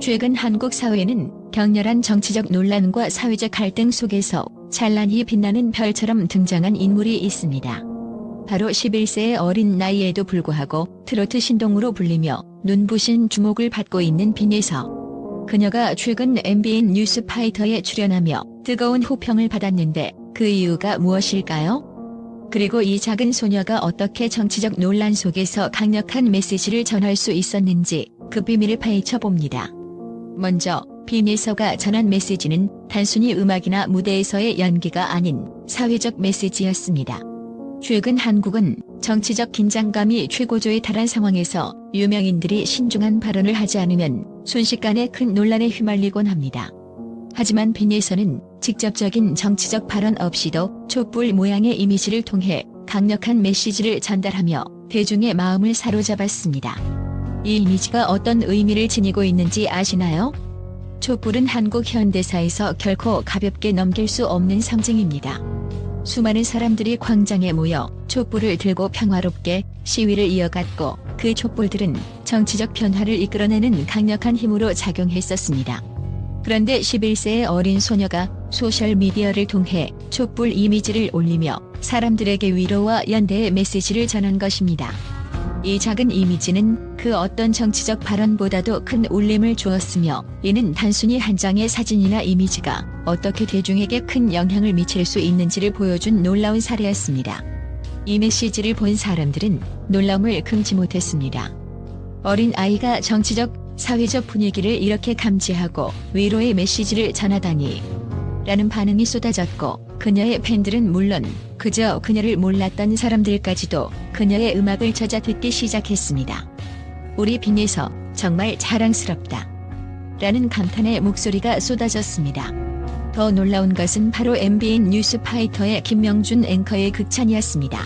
최근 한국 사회는 격렬한 정치적 논란과 사회적 갈등 속에서 찬란히 빛나는 별처럼 등장한 인물이 있습니다. 바로 11세의 어린 나이에도 불구하고 트로트 신동으로 불리며 눈부신 주목을 받고 있는 빈예서. 그녀가 최근 MBN 뉴스파이터에 출연하며 뜨거운 호평을 받았는데 그 이유가 무엇일까요? 그리고 이 작은 소녀가 어떻게 정치적 논란 속에서 강력한 메시지를 전할 수 있었는지 그 비밀을 파헤쳐 봅니다. 먼저 빈예서가 전한 메시지는 단순히 음악이나 무대에서의 연기가 아닌 사회적 메시지였습니다. 최근 한국은 정치적 긴장감이 최고조에 달한 상황에서 유명인들이 신중한 발언을 하지 않으면 순식간에 큰 논란에 휘말리곤 합니다. 하지만 빈예서는 직접적인 정치적 발언 없이도 촛불 모양의 이미지를 통해 강력한 메시지를 전달하며 대중의 마음을 사로잡았습니다. 이 이미지가 어떤 의미를 지니고 있는지 아시나요? 촛불은 한국 현대사에서 결코 가볍게 넘길 수 없는 상징입니다. 수많은 사람들이 광장에 모여 촛불을 들고 평화롭게 시위를 이어갔고 그 촛불들은 정치적 변화를 이끌어내는 강력한 힘으로 작용했었습니다. 그런데 11세의 어린 소녀가 소셜미디어를 통해 촛불 이미지를 올리며 사람들에게 위로와 연대의 메시지를 전한 것입니다. 이 작은 이미지는 그 어떤 정치적 발언보다도 큰 울림을 주었으며 이는 단순히 한 장의 사진이나 이미지가 어떻게 대중에게 큰 영향을 미칠 수 있는지를 보여준 놀라운 사례였습니다. 이 메시지를 본 사람들은 놀라움을 금치 못했습니다. 어린 아이가 정치적, 사회적 분위기를 이렇게 감지하고 위로의 메시지를 전하다니 라는 반응이 쏟아졌고 그녀의 팬들은 물론 그저 그녀를 몰랐던 사람들까지도 그녀의 음악을 찾아 듣기 시작했습니다. 우리 빈예서 정말 자랑스럽다 라는 감탄의 목소리가 쏟아졌습니다. 더 놀라운 것은 바로 MBN 뉴스파이터의 김명준 앵커의 극찬이었습니다.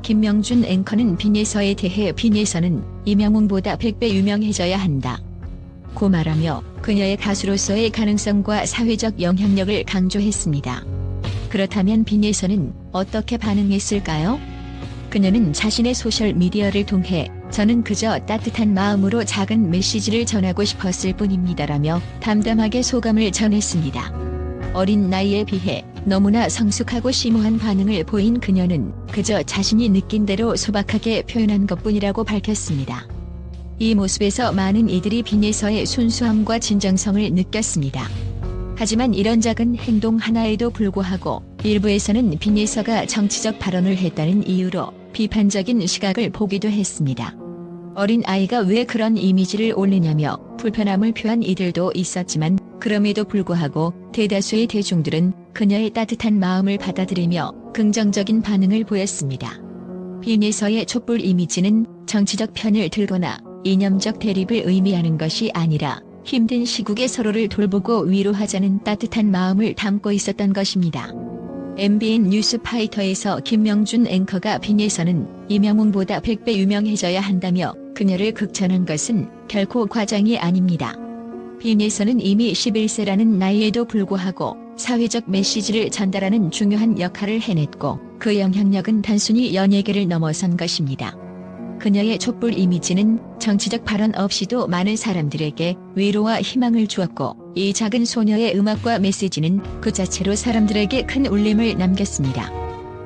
김명준 앵커는 빈예서에 대해 빈예서는 이명웅보다 100배 유명해져야 한다 고 말하며 그녀의 가수로서의 가능성과 사회적 영향력을 강조했습니다. 그렇다면 빈예서는 어떻게 반응했을까요? 그녀는 자신의 소셜미디어를 통해 저는 그저 따뜻한 마음으로 작은 메시지를 전하고 싶었을 뿐입니다라며 담담하게 소감을 전했습니다. 어린 나이에 비해 너무나 성숙하고 심오한 반응을 보인 그녀는 그저 자신이 느낀 대로 소박하게 표현한 것뿐이라고 밝혔습니다. 이 모습에서 많은 이들이 빈예서의 순수함과 진정성을 느꼈습니다. 하지만 이런 작은 행동 하나에도 불구하고 일부에서는 빈예서가 정치적 발언을 했다는 이유로 비판적인 시각을 보기도 했습니다. 어린 아이가 왜 그런 이미지를 올리냐며 불편함을 표한 이들도 있었지만 그럼에도 불구하고 대다수의 대중들은 그녀의 따뜻한 마음을 받아들이며 긍정적인 반응을 보였습니다. 빈예서의 촛불 이미지는 정치적 편을 들거나 이념적 대립을 의미하는 것이 아니라 힘든 시국에 서로를 돌보고 위로하자는 따뜻한 마음을 담고 있었던 것입니다. MBN 뉴스파이터에서 김명준 앵커가 빈예서는 이명웅보다 100배 유명해져야 한다며 그녀를 극찬한 것은 결코 과장이 아닙니다. 빈예서는 이미 11세라는 나이에도 불구하고 사회적 메시지를 전달하는 중요한 역할을 해냈고 그 영향력은 단순히 연예계를 넘어선 것입니다. 그녀의 촛불 이미지는 정치적 발언 없이도 많은 사람들에게 위로와 희망을 주었고 이 작은 소녀의 음악과 메시지는 그 자체로 사람들에게 큰 울림을 남겼습니다.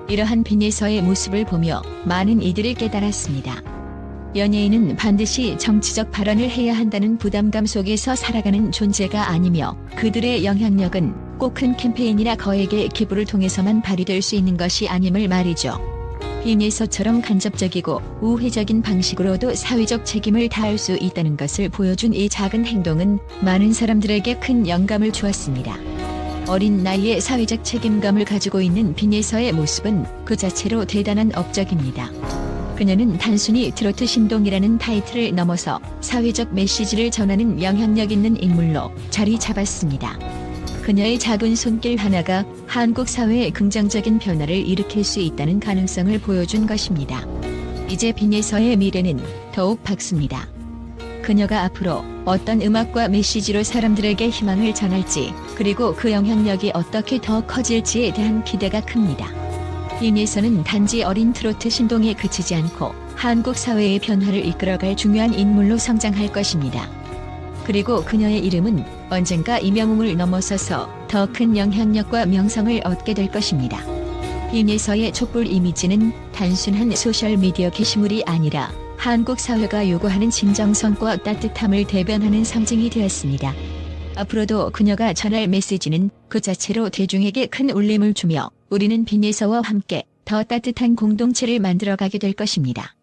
이러한 빈예서의 모습을 보며 많은 이들이 깨달았습니다. 연예인은 반드시 정치적 발언을 해야 한다는 부담감 속에서 살아가는 존재가 아니며 그들의 영향력은 꼭 큰 캠페인이나 거액의 기부를 통해서만 발휘될 수 있는 것이 아님을 말이죠. 빈예서처럼 간접적이고 우회적인 방식으로도 사회적 책임을 다할 수 있다는 것을 보여준 이 작은 행동은 많은 사람들에게 큰 영감을 주었습니다. 어린 나이에 사회적 책임감을 가지고 있는 빈예서의 모습은 그 자체로 대단한 업적입니다. 그녀는 단순히 트로트 신동이라는 타이틀을 넘어서 사회적 메시지를 전하는 영향력 있는 인물로 자리 잡았습니다. 그녀의 작은 손길 하나가 한국 사회에 긍정적인 변화를 일으킬 수 있다는 가능성을 보여준 것입니다. 이제 빈예서의 미래는 더욱 밝습니다. 그녀가 앞으로 어떤 음악과 메시지로 사람들에게 희망을 전할지 그리고 그 영향력이 어떻게 더 커질지에 대한 기대가 큽니다. 빈예서는 단지 어린 트로트 신동에 그치지 않고 한국 사회의 변화를 이끌어갈 중요한 인물로 성장할 것입니다. 그리고 그녀의 이름은 언젠가 이명웅을 넘어서서 더 큰 영향력과 명성을 얻게 될 것입니다. 빈에서의 촛불 이미지는 단순한 소셜미디어 게시물이 아니라 한국 사회가 요구하는 진정성과 따뜻함을 대변하는 상징이 되었습니다. 앞으로도 그녀가 전할 메시지는 그 자체로 대중에게 큰 울림을 주며 우리는 빈에서와 함께 더 따뜻한 공동체를 만들어가게 될 것입니다.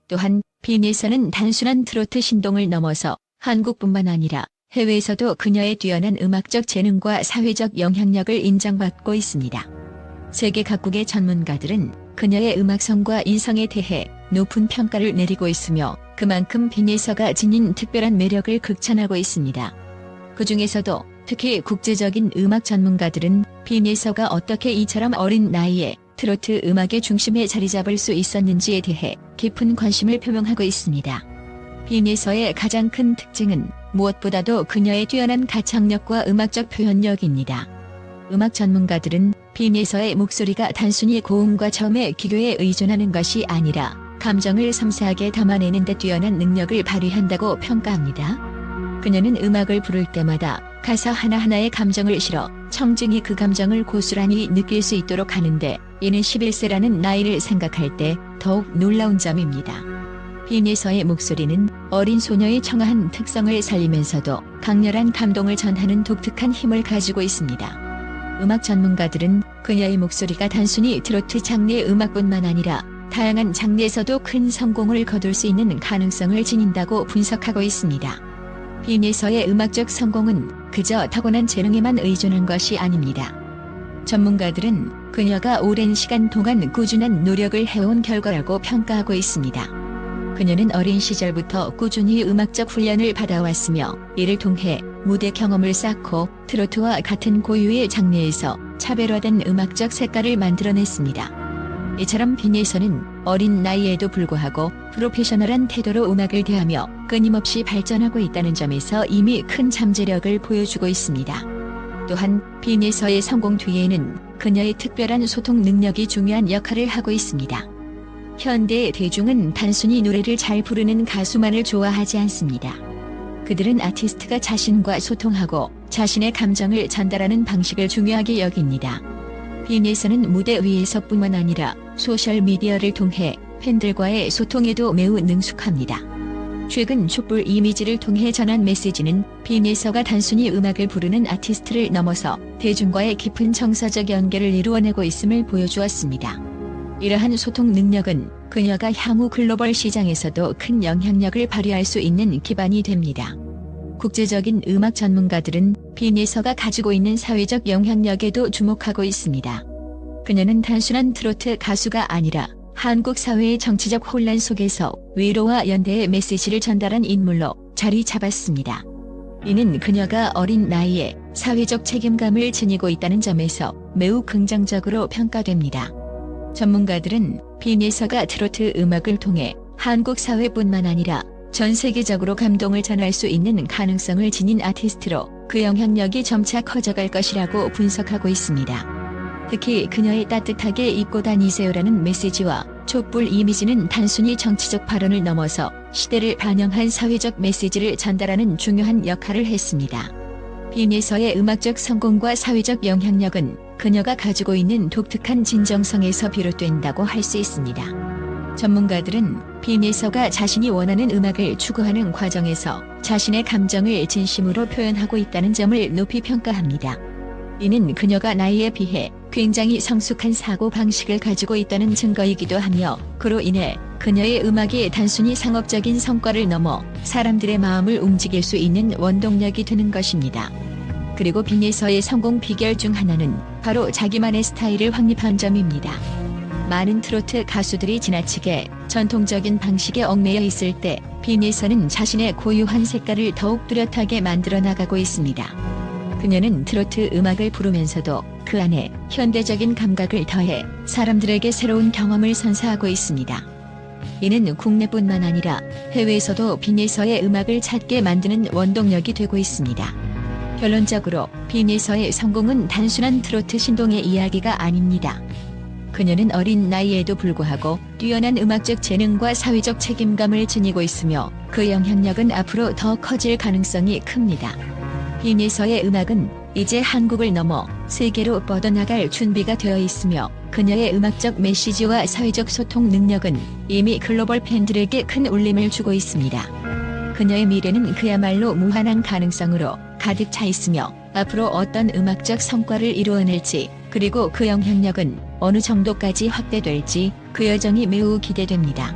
또한 빈에서는 단순한 트로트 신동을 넘어서 한국뿐만 아니라 해외에서도 그녀의 뛰어난 음악적 재능과 사회적 영향력을 인정받고 있습니다. 세계 각국의 전문가들은 그녀의 음악성과 인성에 대해 높은 평가를 내리고 있으며 그만큼 빈에서가 지닌 특별한 매력을 극찬하고 있습니다. 그 중에서도 특히 국제적인 음악 전문가들은 빈에서가 어떻게 이처럼 어린 나이에 트로트 음악의 중심에 자리 잡을 수 있었는지에 대해 깊은 관심을 표명하고 있습니다. 빈에서의 가장 큰 특징은 무엇보다도 그녀의 뛰어난 가창력과 음악적 표현력입니다. 음악 전문가들은 빈에서의 목소리가 단순히 고음과 저음의 기교에 의존하는 것이 아니라 감정을 섬세하게 담아내는 데 뛰어난 능력을 발휘한다고 평가합니다. 그녀는 음악을 부를 때마다 가사 하나하나에 감정을 실어 청중이 그 감정을 고스란히 느낄 수 있도록 하는데 이는 11세라는 나이를 생각할 때 더욱 놀라운 점입니다. 빈에서의 목소리는 어린 소녀의 청아한 특성을 살리면서도 강렬한 감동을 전하는 독특한 힘을 가지고 있습니다. 음악 전문가들은 그녀의 목소리가 단순히 트로트 장르의 음악뿐만 아니라 다양한 장르에서도 큰 성공을 거둘 수 있는 가능성을 지닌다고 분석하고 있습니다. 빈에서의 음악적 성공은 그저 타고난 재능에만 의존한 것이 아닙니다. 전문가들은 그녀가 오랜 시간 동안 꾸준한 노력을 해온 결과라고 평가하고 있습니다. 그녀는 어린 시절부터 꾸준히 음악적 훈련을 받아왔으며 이를 통해 무대 경험을 쌓고 트로트와 같은 고유의 장르에서 차별화된 음악적 색깔을 만들어냈습니다. 이처럼 빈에서는 어린 나이에도 불구하고 프로페셔널한 태도로 음악을 대하며 끊임없이 발전하고 있다는 점에서 이미 큰 잠재력을 보여주고 있습니다. 또한 빈에서의 성공 뒤에는 그녀의 특별한 소통 능력이 중요한 역할을 하고 있습니다. 현대의 대중은 단순히 노래를 잘 부르는 가수만을 좋아하지 않습니다. 그들은 아티스트가 자신과 소통하고 자신의 감정을 전달하는 방식을 중요하게 여깁니다. 빈에서는 무대 위에서뿐만 아니라 소셜미디어를 통해 팬들과의 소통에도 매우 능숙합니다. 최근 촛불 이미지를 통해 전한 메시지는 빈에서가 단순히 음악을 부르는 아티스트를 넘어서 대중과의 깊은 정서적 연결을 이루어내고 있음을 보여주었습니다. 이러한 소통 능력은 그녀가 향후 글로벌 시장에서도 큰 영향력을 발휘할 수 있는 기반이 됩니다. 국제적인 음악 전문가들은 빈에서가 가지고 있는 사회적 영향력에도 주목하고 있습니다. 그녀는 단순한 트로트 가수가 아니라 한국 사회의 정치적 혼란 속에서 위로와 연대의 메시지를 전달한 인물로 자리 잡았습니다. 이는 그녀가 어린 나이에 사회적 책임감을 지니고 있다는 점에서 매우 긍정적으로 평가됩니다. 전문가들은 빈에서가 트로트 음악을 통해 한국 사회뿐만 아니라 전 세계적으로 감동을 전할 수 있는 가능성을 지닌 아티스트로 그 영향력이 점차 커져갈 것이라고 분석하고 있습니다. 특히 그녀의 따뜻하게 입고 다니세요라는 메시지와 촛불 이미지는 단순히 정치적 발언을 넘어서 시대를 반영한 사회적 메시지를 전달하는 중요한 역할을 했습니다. 빈에서의 음악적 성공과 사회적 영향력은 그녀가 가지고 있는 독특한 진정성에서 비롯된다고 할 수 있습니다. 전문가들은 빈에서가 자신이 원하는 음악을 추구하는 과정에서 자신의 감정을 진심으로 표현하고 있다는 점을 높이 평가합니다. 이는 그녀가 나이에 비해 굉장히 성숙한 사고 방식을 가지고 있다는 증거이기도 하며 그로 인해 그녀의 음악이 단순히 상업적인 성과를 넘어 사람들의 마음을 움직일 수 있는 원동력이 되는 것입니다. 그리고 빈에서의 성공 비결 중 하나는 바로 자기만의 스타일을 확립한 점입니다. 많은 트로트 가수들이 지나치게 전통적인 방식에 얽매여 있을 때 빈에서는 자신의 고유한 색깔을 더욱 뚜렷하게 만들어 나가고 있습니다. 그녀는 트로트 음악을 부르면서도 그 안에 현대적인 감각을 더해 사람들에게 새로운 경험을 선사하고 있습니다. 이는 국내뿐만 아니라 해외에서도 빈에서의 음악을 찾게 만드는 원동력이 되고 있습니다. 결론적으로 빈에서의 성공은 단순한 트로트 신동의 이야기가 아닙니다. 그녀는 어린 나이에도 불구하고 뛰어난 음악적 재능과 사회적 책임감을 지니고 있으며 그 영향력은 앞으로 더 커질 가능성이 큽니다. 김예서의 음악은 이제 한국을 넘어 세계로 뻗어나갈 준비가 되어 있으며 그녀의 음악적 메시지와 사회적 소통 능력은 이미 글로벌 팬들에게 큰 울림을 주고 있습니다. 그녀의 미래는 그야말로 무한한 가능성으로 가득 차 있으며 앞으로 어떤 음악적 성과를 이루어낼지 그리고 그 영향력은 어느 정도까지 확대될지 그 여정이 매우 기대됩니다.